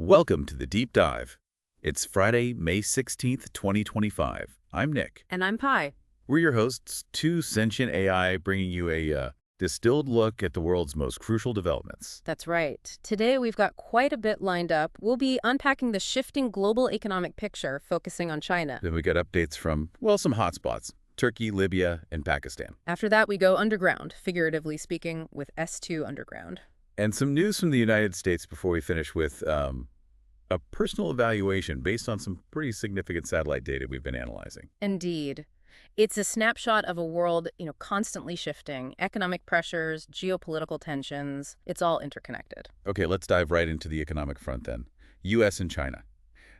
Welcome to the Deep Dive. It's Friday, May 16th, 2025. I'm Nick. And I'm Pi. We're your hosts, two sentient AI, bringing you a distilled look at the world's most crucial developments. That's right. Today we've got quite a bit lined up. We'll be unpacking the shifting global economic picture, focusing on China. Then we got updates from, well, some hotspots, Turkey, Libya, and Pakistan. After that, we go underground, figuratively speaking, with S2 Underground. And some news from the United States before we finish with a personal evaluation based on some pretty significant satellite data we've been analyzing. Indeed. It's a snapshot of a world, constantly shifting. Economic pressures, geopolitical tensions, it's all interconnected. Okay, let's dive right into the economic front then. U.S. and China.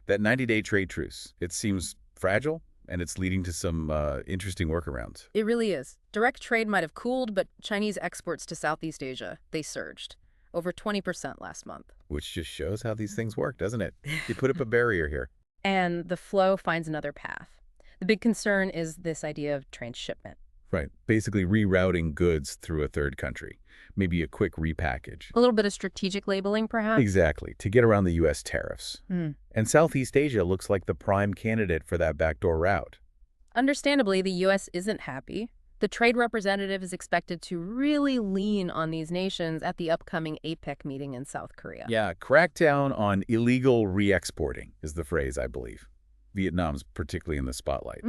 That 90-day trade truce, it seems fragile, and it's leading to some interesting workarounds. It really is. Direct trade might have cooled, but Chinese exports to Southeast Asia, they surged. Over 20% last month. Which just shows how these things work, doesn't it? You put up a barrier here. And the flow finds another path. The big concern is this idea of transshipment. Right. Basically rerouting goods through a third country. Maybe a quick repackage. A little bit of strategic labeling, perhaps? Exactly. To get around the U.S. tariffs. And Southeast Asia looks like the prime candidate for that backdoor route. Understandably, the U.S. isn't happy. The trade representative is expected to really lean on these nations at the upcoming APEC meeting in South Korea. Yeah, crackdown on illegal re-exporting is the phrase, I believe. Vietnam's particularly in the spotlight.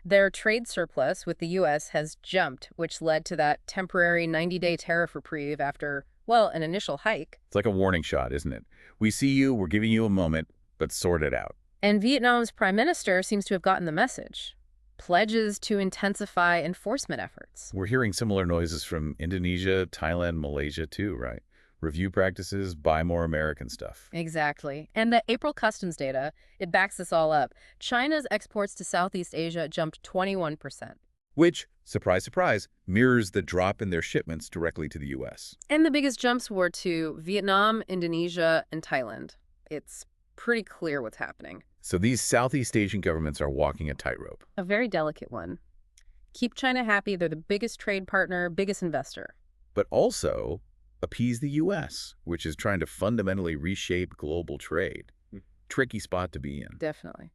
Their trade surplus with the U.S. has jumped, which led to that temporary 90-day tariff reprieve after, well, an initial hike. It's like a warning shot, isn't it? We see you, we're giving you a moment, but sort it out. And Vietnam's prime minister seems to have gotten the message. Pledges to intensify enforcement efforts. We're hearing similar noises from Indonesia, Thailand, Malaysia too, right? Review practices, buy more American stuff. Exactly. And the April customs data, it backs this all up. China's exports to Southeast Asia jumped 21%. Which, surprise, surprise, mirrors the drop in their shipments directly to the U.S. And the biggest jumps were to Vietnam, Indonesia, and Thailand. It's pretty clear what's happening. So these Southeast Asian governments are walking a tightrope. A very delicate one. Keep China happy. They're the biggest trade partner, biggest investor. But also appease the U.S., which is trying to fundamentally reshape global trade. Tricky spot to be in. Definitely.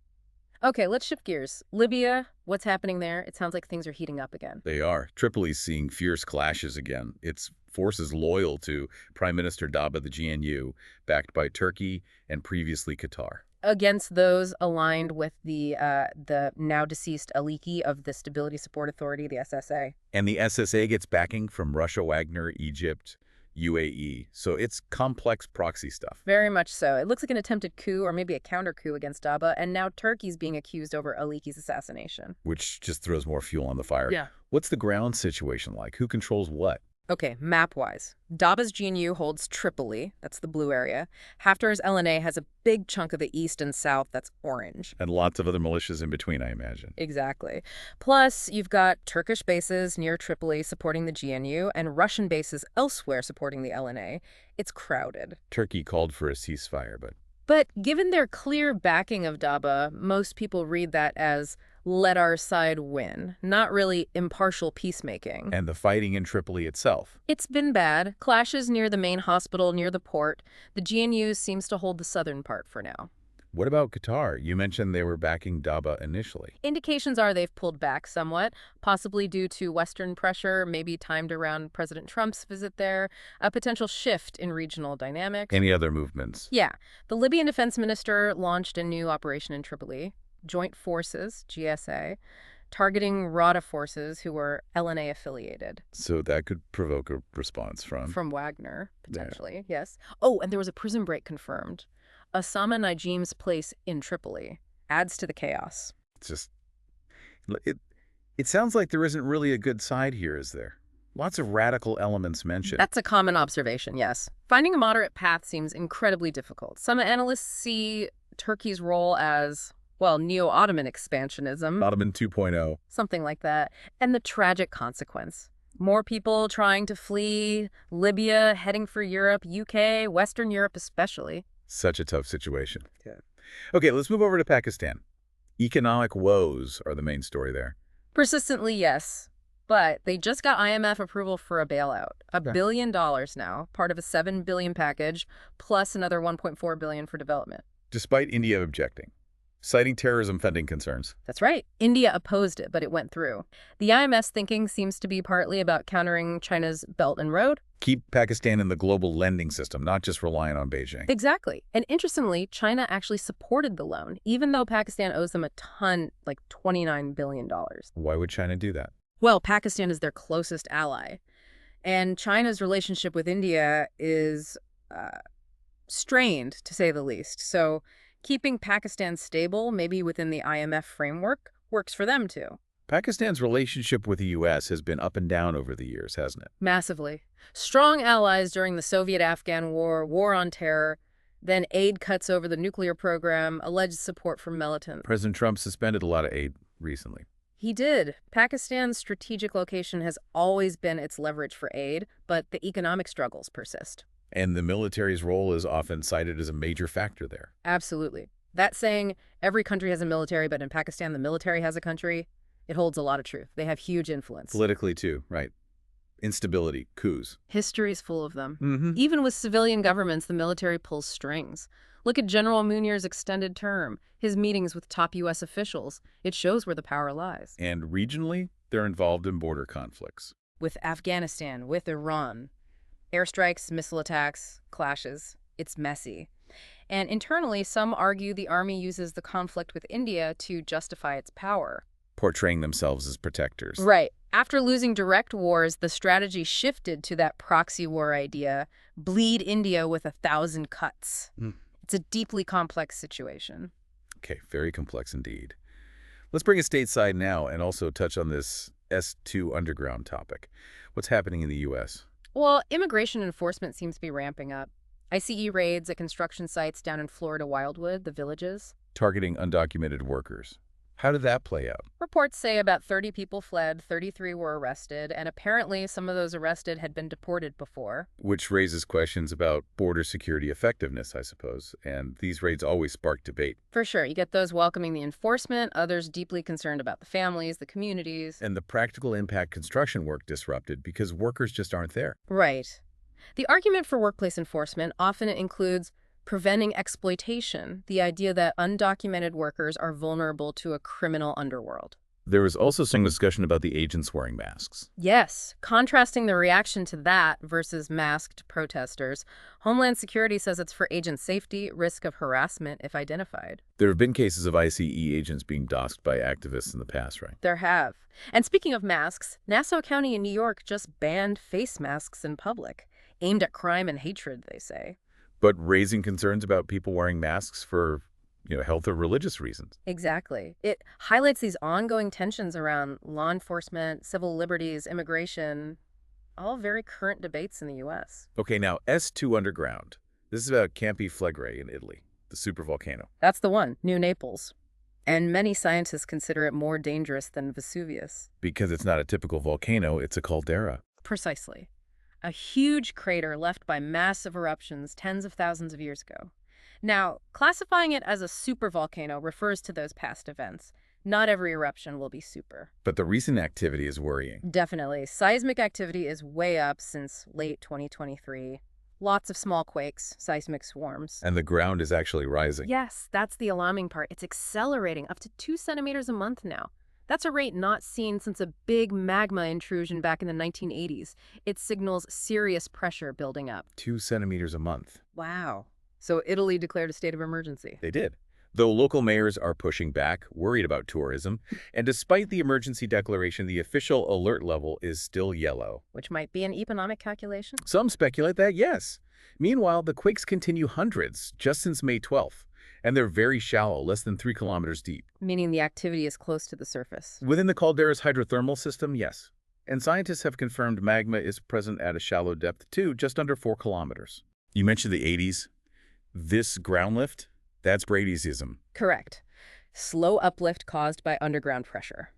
Okay, let's shift gears. Libya, what's happening there? It sounds like things are heating up again. They are. Tripoli's seeing fierce clashes again. Its forces loyal to Prime Minister Dabba the GNU, backed by Turkey and previously Qatar. Against those aligned with the now deceased Aliki of the Stability Support Authority, the SSA. And the SSA gets backing from Russia, Wagner, Egypt, UAE. So it's complex proxy stuff. Very much so. It looks like an attempted coup or maybe a counter coup against Dabba, and now Turkey's being accused over Aliki's assassination. Which just throws more fuel on the fire. Yeah. What's the ground situation like? Who controls what? Okay, map-wise. Dabba's GNU holds Tripoli, that's the blue area. Haftar's LNA has a big chunk of the east and south, that's orange. And lots of other militias in between, I imagine. Exactly. Plus, you've got Turkish bases near Tripoli supporting the GNU and Russian bases elsewhere supporting the LNA. It's crowded. Turkey called for a ceasefire, But given their clear backing of Dabba, most people read that as let our side win, not really impartial peacemaking. And the fighting in Tripoli itself. It's been bad. Clashes near the main hospital, near the port. The GNU seems to hold the southern part for now. What about Qatar? You mentioned they were backing Dabba initially. Indications are they've pulled back somewhat, possibly due to Western pressure, maybe timed around President Trump's visit there, a potential shift in regional dynamics. Any other movements? Yeah. The Libyan defense minister launched a new operation in Tripoli. Joint Forces, GSA, targeting Rada forces who were LNA affiliated. So that could provoke a response from? From Wagner, potentially, yes. Oh, and there was a prison break confirmed. Osama Najim's place in Tripoli adds to the chaos. It's just, it sounds like there isn't really a good side here, is there? Lots of radical elements mentioned. That's a common observation, yes. Finding a moderate path seems incredibly difficult. Some analysts see Turkey's role as, well, neo-Ottoman expansionism. Ottoman 2.0. Something like that. And the tragic consequence. More people trying to flee, Libya, heading for Europe, UK, Western Europe especially. Such a tough situation. Yeah. Okay, let's move over to Pakistan. Economic woes are the main story there. Persistently, yes. But they just got IMF approval for a bailout. Okay. $1 billion now, part of a $7 billion package, plus another $1.4 billion for development. Despite India objecting, citing terrorism funding concerns. That's right. India opposed it, but it went through. The IMF's thinking seems to be partly about countering China's Belt and Road. Keep Pakistan in the global lending system, not just relying on Beijing. Exactly. And interestingly, China actually supported the loan, even though Pakistan owes them a ton, like $29 billion. Why would China do that? Well, Pakistan is their closest ally. And China's relationship with India is strained, to say the least. So keeping Pakistan stable, maybe within the IMF framework, works for them too. Pakistan's relationship with the U.S. has been up and down over the years, hasn't it? Massively. Strong allies during the Soviet-Afghan War, war on terror, then aid cuts over the nuclear program, alleged support for militants. President Trump suspended a lot of aid recently. He did. Pakistan's strategic location has always been its leverage for aid, but the economic struggles persist. And the military's role is often cited as a major factor there. Absolutely. That saying, every country has a military, but in Pakistan, the military has a country, it holds a lot of truth. They have huge influence. Politically, too, right. Instability, coups. History's full of them. Mm-hmm. Even with civilian governments, the military pulls strings. Look at General Munir's extended term, his meetings with top U.S. officials. It shows where the power lies. And regionally, they're involved in border conflicts. With Afghanistan, with Iran. Airstrikes, missile attacks, clashes. It's messy. And internally, some argue the army uses the conflict with India to justify its power. Portraying themselves as protectors. Right. After losing direct wars, the strategy shifted to that proxy war idea, bleed India with 1,000 cuts. It's a deeply complex situation. Okay, very complex indeed. Let's bring it stateside now and also touch on this S2 underground topic. What's happening in the U.S.? Well, immigration enforcement seems to be ramping up. ICE raids at construction sites down in Florida Wildwood, the Villages. Targeting undocumented workers. How did that play out? Reports say about 30 people fled, 33 were arrested, and apparently some of those arrested had been deported before. Which raises questions about border security effectiveness, I suppose, and these raids always spark debate. For sure, you get those welcoming the enforcement, others deeply concerned about the families, the communities. And the practical impact construction work disrupted because workers just aren't there. Right. The argument for workplace enforcement often includes preventing exploitation, the idea that undocumented workers are vulnerable to a criminal underworld. There was also some discussion about the agents wearing masks. Yes, contrasting the reaction to that versus masked protesters, Homeland Security says it's for agent safety, risk of harassment if identified. There have been cases of ICE agents being doxxed by activists in the past, right? There have. And speaking of masks, Nassau County in New York just banned face masks in public, aimed at crime and hatred, they say. But raising concerns about people wearing masks for, health or religious reasons. Exactly. It highlights these ongoing tensions around law enforcement, civil liberties, immigration, all very current debates in the U.S. Okay, now S2 underground. This is about Campi Flegrei in Italy, the supervolcano. That's the one, New Naples. And many scientists consider it more dangerous than Vesuvius. Because it's not a typical volcano, it's a caldera. Precisely. A huge crater left by massive eruptions tens of thousands of years ago. Now, classifying it as a supervolcano refers to those past events. Not every eruption will be super. But the recent activity is worrying. Definitely. Seismic activity is way up since late 2023. Lots of small quakes, seismic swarms. And the ground is actually rising. Yes, that's the alarming part. It's accelerating up to 2 centimeters a month now. That's a rate not seen since a big magma intrusion back in the 1980s. It signals serious pressure building up. 2 centimeters a month. Wow. So Italy declared a state of emergency. They did. Though local mayors are pushing back, worried about tourism, and despite the emergency declaration, the official alert level is still yellow. Which might be an economic calculation? Some speculate that, yes. Meanwhile, the quakes continue hundreds just since May 12th. And they're very shallow, less than 3 kilometers deep. Meaning the activity is close to the surface. Within the caldera's hydrothermal system, yes. And scientists have confirmed magma is present at a shallow depth, too, just under 4 kilometers. You mentioned the 80s. This ground lift, that's Brady'sism. Correct. Slow uplift caused by underground pressure.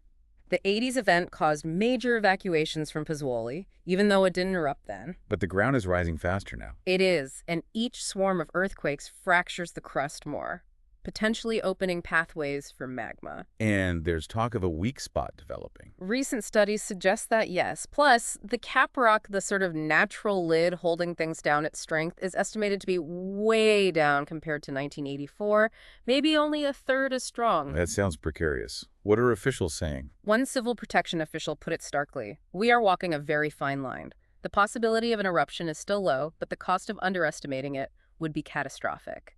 The 80s event caused major evacuations from Pozzuoli, even though it didn't erupt then. But the ground is rising faster now. It is, and each swarm of earthquakes fractures the crust more. potentially opening pathways for magma. And there's talk of a weak spot developing. Recent studies suggest that, yes. Plus, the cap rock, the sort of natural lid holding things down at strength, is estimated to be way down compared to 1984, maybe only a third as strong. That sounds precarious. What are officials saying? One civil protection official put it starkly: "We are walking a very fine line. The possibility of an eruption is still low, but the cost of underestimating it would be catastrophic.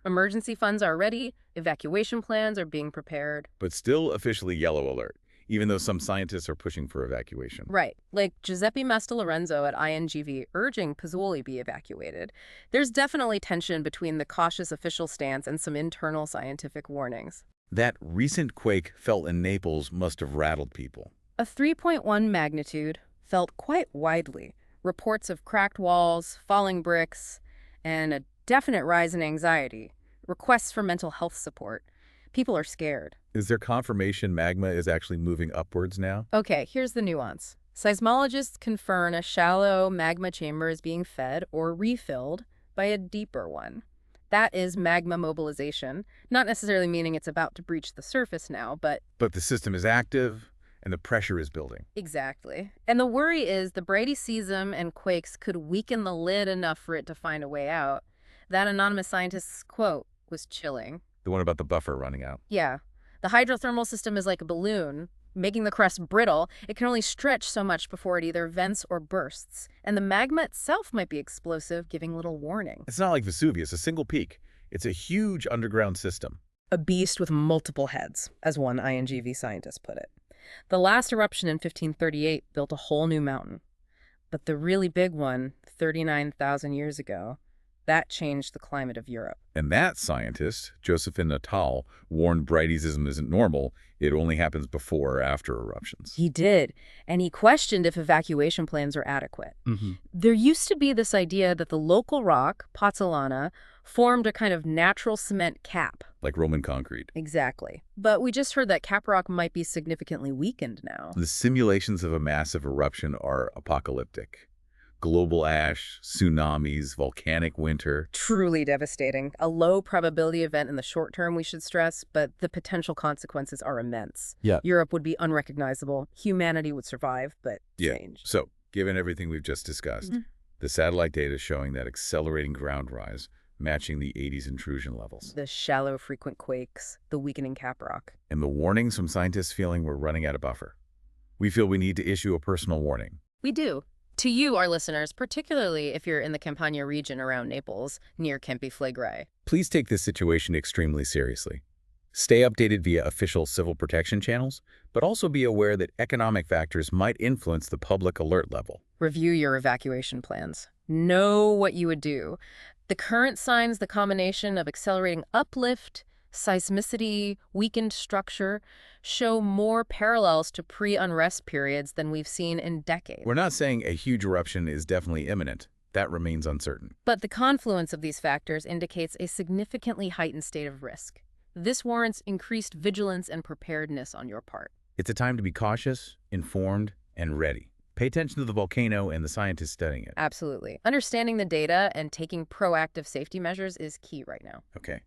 Emergency funds are ready, evacuation plans are being prepared." But still officially yellow alert, even though some scientists are pushing for evacuation. Right, like Giuseppe Mastrolorenzo at INGV urging Pozzuoli be evacuated. There's definitely tension between the cautious official stance and some internal scientific warnings. That recent quake felt in Naples must have rattled people. A 3.1 magnitude felt quite widely. Reports of cracked walls, falling bricks, and a definite rise in anxiety. Requests for mental health support. People are scared. Is there confirmation magma is actually moving upwards now? Okay, here's the nuance. Seismologists confirm a shallow magma chamber is being fed or refilled by a deeper one. That is magma mobilization, not necessarily meaning it's about to breach the surface now, but But the system is active, and the pressure is building. exactly. And the worry is the Bradyseism and quakes could weaken the lid enough for it to find a way out. That anonymous scientist's quote was chilling. The one about the buffer running out. Yeah. The hydrothermal system is like a balloon, making the crust brittle. It can only stretch so much before it either vents or bursts. And the magma itself might be explosive, giving little warning. It's not like Vesuvius, a single peak. It's a huge underground system. A beast with multiple heads, as one INGV scientist put it. The last eruption in 1538 built a whole new mountain. But the really big one, 39,000 years ago, that changed the climate of Europe. And that scientist, Josephine Natal, warned Bradyseism isn't normal. It only happens before or after eruptions. He did, and he questioned if evacuation plans are adequate. There used to be this idea that the local rock, Pozzolana, formed a kind of natural cement cap. Like Roman concrete. Exactly. But we just heard that cap rock might be significantly weakened now. The simulations of a massive eruption are apocalyptic. Global ash, tsunamis, volcanic winter. Truly devastating. A low probability event in the short term, we should stress, but the potential consequences are immense. Yeah. Europe would be unrecognizable. Humanity would survive, but change. So, given everything we've just discussed, the satellite data is showing that accelerating ground rise, matching the 80s intrusion levels. The shallow, frequent quakes, the weakening cap rock. And the warnings from scientists feeling we're running out of buffer. We feel we need to issue a personal warning. We do. To you, our listeners, particularly if you're in the Campania region around Naples, near Campi Flegrei. Please take this situation extremely seriously. Stay updated via official civil protection channels, but also be aware that economic factors might influence the public alert level. Review your evacuation plans. Know what you would do. The current signs, the combination of accelerating uplift, seismicity, weakened structure, show more parallels to pre-unrest periods than we've seen in decades. We're not saying a huge eruption is definitely imminent. That remains uncertain. But the confluence of these factors indicates a significantly heightened state of risk. This warrants increased vigilance and preparedness on your part. It's a time to be cautious, informed, and ready. Pay attention to the volcano and the scientists studying it. Absolutely. Understanding the data and taking proactive safety measures is key right now. Okay.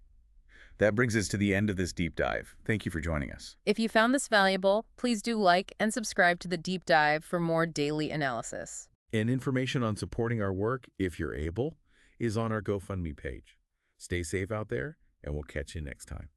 That brings us to the end of this deep dive. Thank you for joining us. If you found this valuable, please do like and subscribe to the Deep Dive for more daily analysis. And information on supporting our work, if you're able, is on our GoFundMe page. Stay safe out there, and we'll catch you next time.